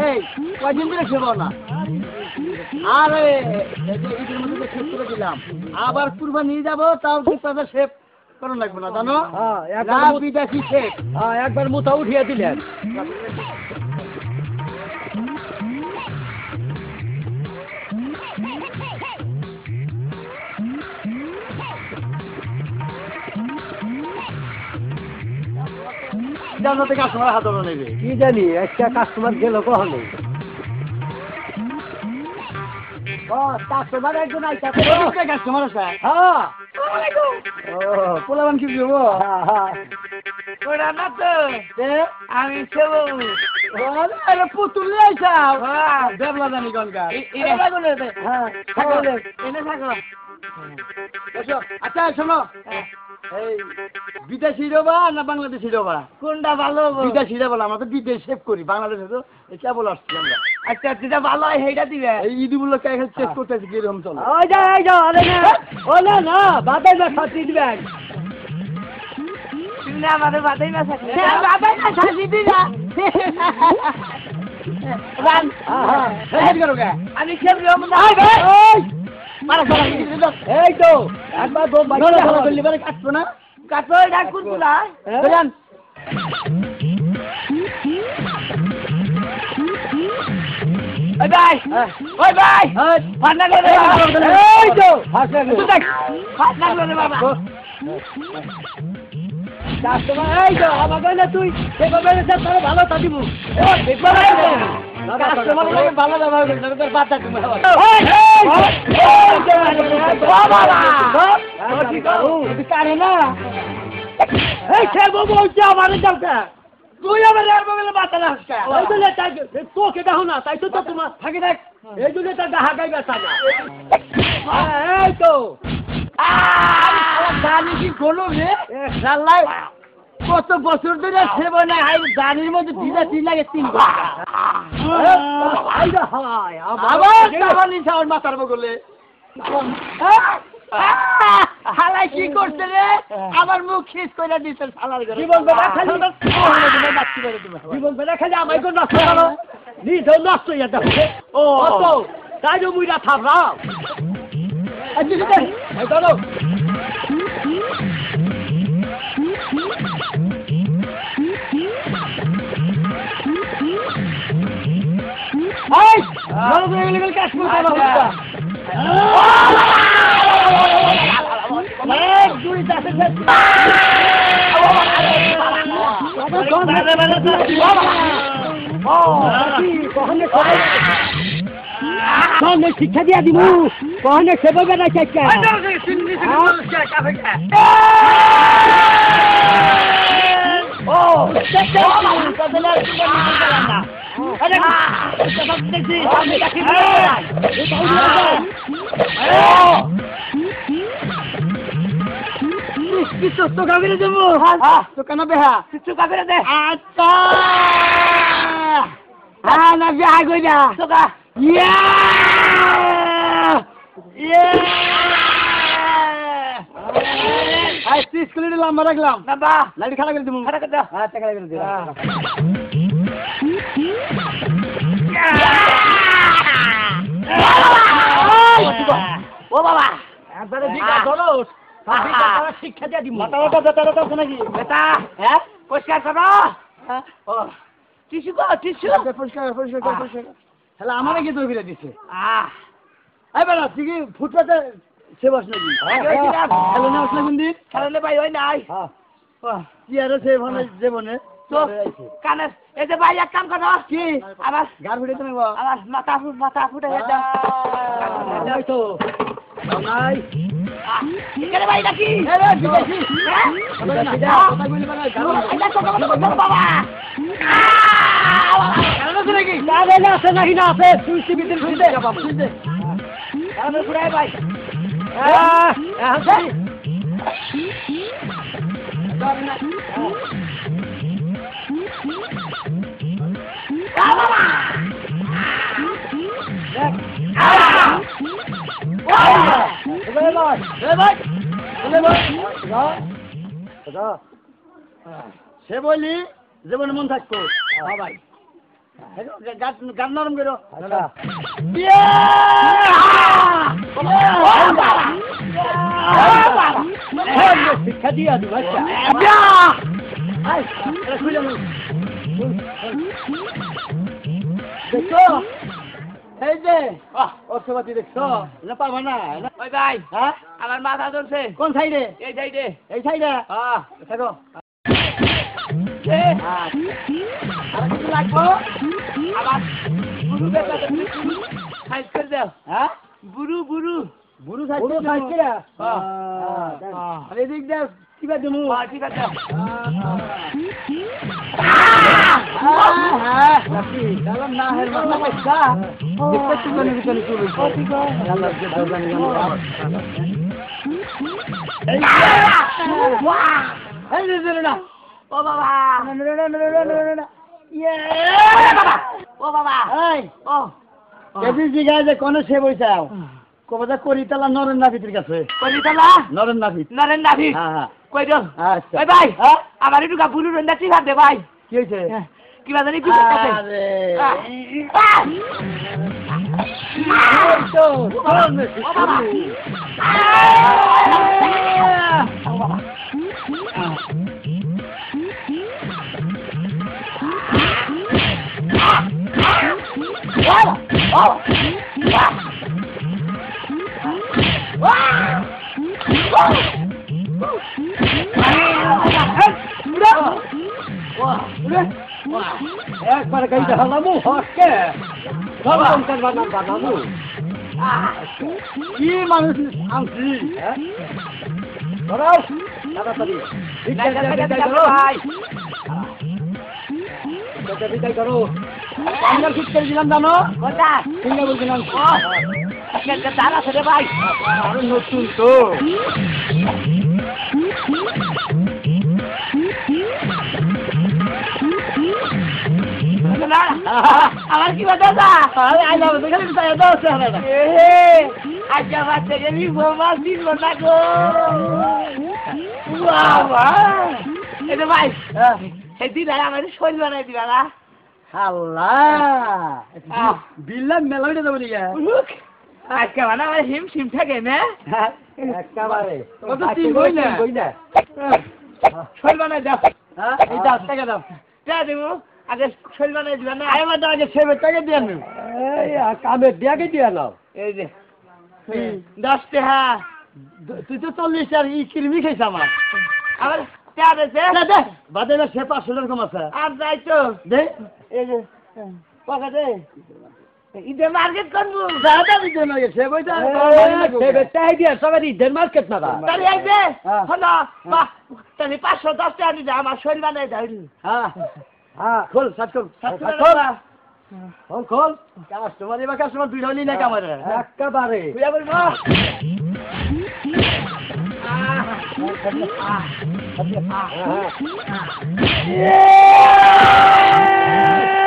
এই কয়দিন ধরে খেবো না আরে ঈদের মধ্যে শেভ করে দিলাম আবার কুরবানি নিয়ে যাবো তাও ঠিক কথা শেভ করা লাগবে না জানো বিদেশি শেভ একবার মুথা উঠিয়ে দিলেন জানো তো কাস্টমার হাত ধরে নেবে কি জানি একটা কাস্টমার গেল কখনো কাস্টমার একজন আইসা কাস্টমার আছে হ্যাঁ পোলাবান কি দেবো ওরা না তো আমি সেবো পুতুল নিয়ে আইসা দেবলা জানি গঙ্গা এনে থাকো আচ্ছা শোনো এই বিদেশি রোবা না বাংলাদেশি রোবা কোনটা ভালো বিদেশি রোবা আমরা তো বিদেশ সেভ করি বাংলাদেশে তো কেবল আসছি আমরা আচ্ছা যেটা ভালো হয় সেইটা দিবে এই ঈদগুলো কে এখন চেক করতেছি কিরকম চলো ওই যাও আরে না ও না বাদাই না সাথে দিবেন তুমি আমাদের বাদাই না সাথে বাদাই না সাথে দিবা রান হেড করো কে আমি সেভ করব না এই মারা চলা এই তো একবার দো বাইরে চলা করলি মানে কাটবো না কাটো ডাক করবো না বলেন ওই ভাই ফাট লাগলো রে এই তো ফাট লাগলো রে বাবা কাস্টমার এই তো আমাকে না তুই সেভাবে তোর ভালো তা দিব কাস্টমার ভালো ব্যবহার করছিস তোর বাচ্চা তুমি কারে না এই খেলবো বলছি আমারে যাওটা তুই আমার আর বলে বাচ্চা রাখা ওই তো তাই তোকে দেখো না তাই তো তোমার থাকি দেখ এই জন্য তার গাহা গাইবা সাজা এই তো জানি কি কোনো রে শালাই কত বছর ধরে সেব না আই জানির মধ্যে তিন লাগে 3 ঘন্টা আবার নিশাওর মাথার বগলে হালাই কি করছে রে আমার মুখ খিস করে দিছে শালার ঘরে জীবন বেলা খালি জীবন বেলা খালি আমায় কোন নষ্ট করো নিজেও নষ্ট হয়ে যাচ্ছে ও তো তাই যে মুইরা থামরাও আচ্ছা এই চলো এই ভালো করে গেলে কাজ করতে হবে এই দুই দাসে কখনো শিক্ষা দিয়া দিব কখনো সেববে না শিক্ষা ও কিছু তো কাগরে দেবো তো কেন বেহা কিছু কাগরে দে আচ্ছা হ্যাঁ না বেহা কইরা তোকা ইয়া ইয়া আই স্কুলে লম্বা রাখলাম না বা লাইট খাড়া করে দেবো খাড়া করে দাও হ্যাঁ খাড়া করে দিও ও বাবা একবারে বিকা ধরো শিক্ষা দিয়া দিব মাথা ওটা বেতারটা আছে নাকি বেটা হ্যাঁ পরিষ্কার করো ও টিস্যু কো টিস্যু পরিষ্কার হ্যালো আমারে কি দই করে দিছে এই বেটা তুই কি ফুটপাতে সেবাস নাকি হ্যালো না আসলে কোন দিন হ্যালো ভাই ওই নাই হ্যাঁ কি আর সে ভালো জীবনে তো কানে এই যে ভাই এক কাম করো কি আবার গার ফুটে তুমি আমার মাথা ফুটে দাও তো নাই কেন ভাই নাকি আরে বিদেশি কথা বলি বাবা এটা তো বাবা কেন আছে নাকি কারে না আছে নাকি না আছে সুইসি ভিতর খুঁজে বাবা খুঁজে আরে পুরাই ভাই হ্যাঁ বাবা সে বলি জীবনে মন থাকতো ভাই গান নরম করো শিক্ষা দিয়া দিব দেখো এই যে অর্থপাতি দেখছো না পাবো না ওই ভাই হ্যাঁ আমার মাথা ধরছে কোন সাইডে এই সাইডে এই সাইডে হ্যাঁ দেখো লাগবো আবার বুড়ু সাইজ করে দাও হ্যাঁ বুড়ু বুড়ু বুড়ু সাইজ করে হ্যাঁ এদিক দাও ঠিক আছে মু ঠিক আছে হ্যাঁ চলো না হের মাথা পয়সা দেখতে তুমি ভিতরে চলে ঠিক আছে আল্লাহ যে দরজানি বাহ এই যে না ও বাবা না ইয়ে বাবা ও বাবা এই ও কেজি জিগা যে কোন সে বইছাও কবজা করিতলা নরেন নাফিতের কাছে করিতলা নরেন নাফিত হ্যাঁ হ্যাঁ কই দাও আচ্ছা ভাই ভাই আমার একটু গাবুলু রন্দা ঠিক আছে ভাই কি হইছে কি বাজানি কি করতে আরে তো একবার গাইতে হলাম হকে সবাই বানাবো কি মানুষ আনছি ধরাও তাড়াতাড়ি বিদায় করো আমরা ঠিক করে দিলাম জানো সিঙ্গা বলছিলাম তারা ছেড়ে ভাই আরো নতুন তো আমার কি বাতা আই লাভ দেখে আচ্ছা বাচ্চা গেলি বোমা দিল না গো বাবা এটা ভাই এই দিন আমার শৈল বানাই দিবা না আল্লাহ বিল্লা মেলাইতে দেবো নিয়ে আজকে মানে আমার হিম সিম থাকে না একেবারে কত তিন বই না শৈল বানাই দাও হ্যাঁ এই 10 টাকা দাও টা দেবো আগে শৈল বানাই দিবা না আরে বাদ আগে 7 টাকা দিয়ে আনো এই কামে দিয়াকে দিয়ে নাও এই যে 10 টাকা তুই তো 40 আর ই কিরমি খাইছ আমার আবার টা দে দে বাদে না সে 500 টাকা কম আছে আর যাই তো দে এই যে টাকা দে ইদে মার্কেট করব দাদা দিতে না সে বইটা সে বেটাই দিয়া সবাই ইদে মার্কেট না তাই আই দে হলো বাহ তাহলে 510 টাকা দিতে আমার শৈল বানাই দাও হ্যাঁ হ্যাঁ খোল সাত খোল খোল কাস্টমার এবার কাস্টমার দুই হলি না কামারে একেবারে তুই বলবো আ